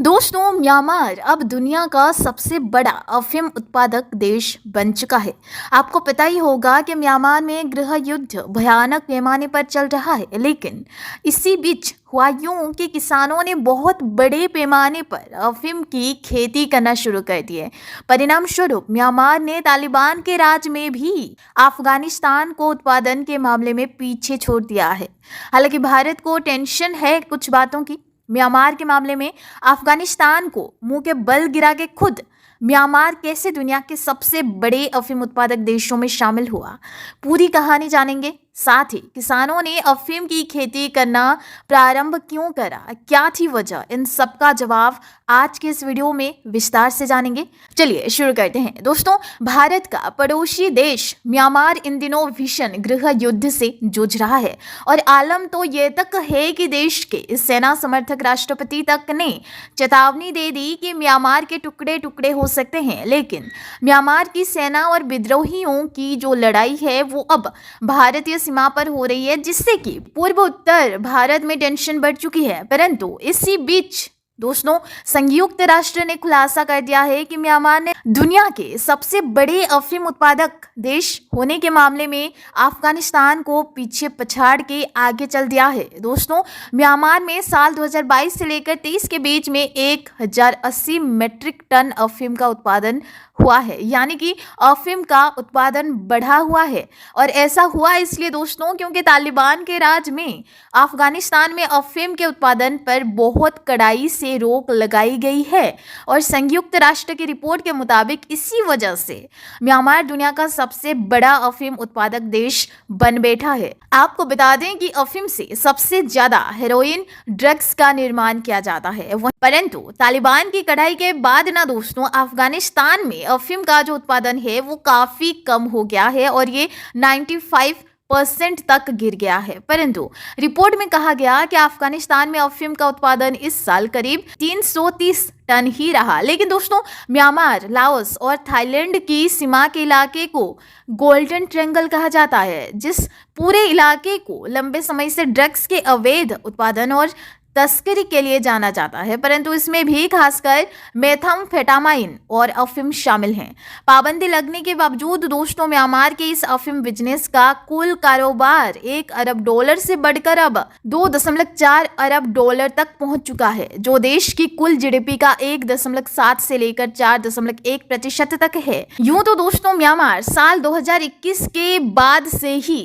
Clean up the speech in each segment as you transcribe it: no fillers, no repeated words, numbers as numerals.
दोस्तों, म्यांमार अब दुनिया का सबसे बड़ा अफीम उत्पादक देश बन चुका है। आपको पता ही होगा कि म्यांमार में गृह युद्ध भयानक पैमाने पर चल रहा है, लेकिन इसी बीच हुआ यूं कि किसानों ने बहुत बड़े पैमाने पर अफीम की खेती करना शुरू कर दी है। परिणाम स्वरूप म्यांमार ने तालिबान के राज में भी अफगानिस्तान को उत्पादन के मामले में पीछे छोड़ दिया है। हालांकि भारत को टेंशन है कुछ बातों की। म्यांमार के मामले में अफगानिस्तान को मुंह के बल गिरा के खुद म्यांमार कैसे दुनिया के सबसे बड़े अफीम उत्पादक देशों में शामिल हुआ, पूरी कहानी जानेंगे। साथ ही किसानों ने अफीम की खेती करना प्रारंभ क्यों करा, क्या थी वजह, इन सब का जवाब आज के इस वीडियो में विस्तार से जानेंगे। चलिए शुरू करते हैं। दोस्तों, भारत का पड़ोसी देश म्यांमार इन दिनों भीषण गृह युद्ध से जूझ रहा है और आलम तो ये तक है कि देश के सेना समर्थक राष्ट्रपति तक ने चेतावनी दे दी कि म्यांमार के टुकड़े टुकड़े हो सकते हैं। लेकिन म्यांमार की सेना और विद्रोहियों की जो लड़ाई है वो अब भारतीय सीमा पर हो रही है, जिससे कि पूर्व उत्तर भारत में टेंशन बढ़ चुकी है। परंतु इसी बीच दोस्तों, संयुक्त राष्ट्र ने खुलासा कर दिया है कि म्यांमार ने दुनिया के सबसे बड़े अफीम उत्पादक देश होने के मामले में अफगानिस्तान को पीछे पछाड़ के आगे चल दिया है। दोस्तों, म्यांमार में साल 2022 से लेकर 23 के बीच में 1080 मीट्रिक टन अफीम का उत्पादन हुआ है, यानी कि अफीम का उत्पादन बढ़ा हुआ है। और ऐसा हुआ इसलिए दोस्तों क्योंकि तालिबान के राज में अफगानिस्तान में अफीम के उत्पादन पर बहुत कड़ाई से रोक लगाई गई है और संयुक्त राष्ट्र की रिपोर्ट के मुताबिक इसी वजह से म्यांमार दुनिया का सबसे बड़ा अफीम उत्पादक देश बन बैठा है। आपको बता दें कि अफीम से सबसे ज्यादा हेरोइन ड्रग्स का निर्माण किया जाता है, परंतु तालिबान की कढ़ाई के बाद ना दोस्तों अफगानिस्तान में अफीम का जो उत्पादन है वो काफी कम हो गया है और ये 95% तक गिर गया है। परंतु रिपोर्ट में कहा गया कि अफगानिस्तान में अफीम का उत्पादन इस साल करीब 330 टन ही रहा। लेकिन दोस्तों, म्यांमार, लाओस और थाईलैंड की सीमा के इलाके को गोल्डन ट्रायंगल कहा जाता है, जिस पूरे इलाके को लंबे समय से ड्रग्स के अवैध उत्पादन और तस्करी के लिए जाना जाता है। परंतु इसमें भी खासकर मेथाम्फेटामाइन और अफीम शामिल हैं। पाबंदी लगने के बावजूद दोस्तों म्यांमार के इस अफीम बिजनेस का कुल कारोबार $1 अरब से बढ़कर अब $2.4 अरब तक पहुंच चुका है, जो देश की कुल जीडीपी का 1.7 से लेकर 4.1% तक है। यूं तो दोस्तों म्यांमार साल 2021 के बाद से ही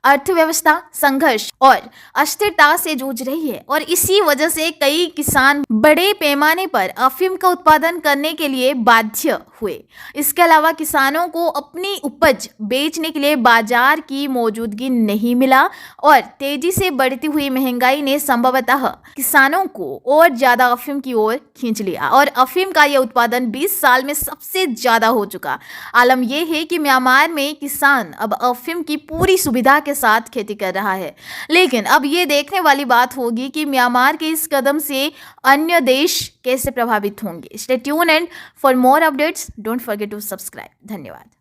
अर्थव्यवस्था संघर्ष और अस्थिरता से जूझ रही है और इसी वजह से कई किसान बड़े पैमाने पर अफीम का उत्पादन करने के लिए बाध्य हुए। इसके अलावा किसानों को अपनी उपज बेचने के लिए बाजार की मौजूदगी नहीं मिला और तेजी से बढ़ती हुई महंगाई ने संभवतः किसानों को और ज्यादा अफीम की ओर खींच लिया और अफीम का यह उत्पादन 20 साल में सबसे ज्यादा हो चुका। आलम यह है कि म्यांमार में किसान अब अफीम की पूरी सुविधा के साथ खेती कर रहा है। लेकिन अब ये देखने वाली बात होगी कि म्यांमार के इस कदम से अन्य देश कैसे प्रभावित होंगे। Stay tuned and for more updates don't forget to subscribe. धन्यवाद।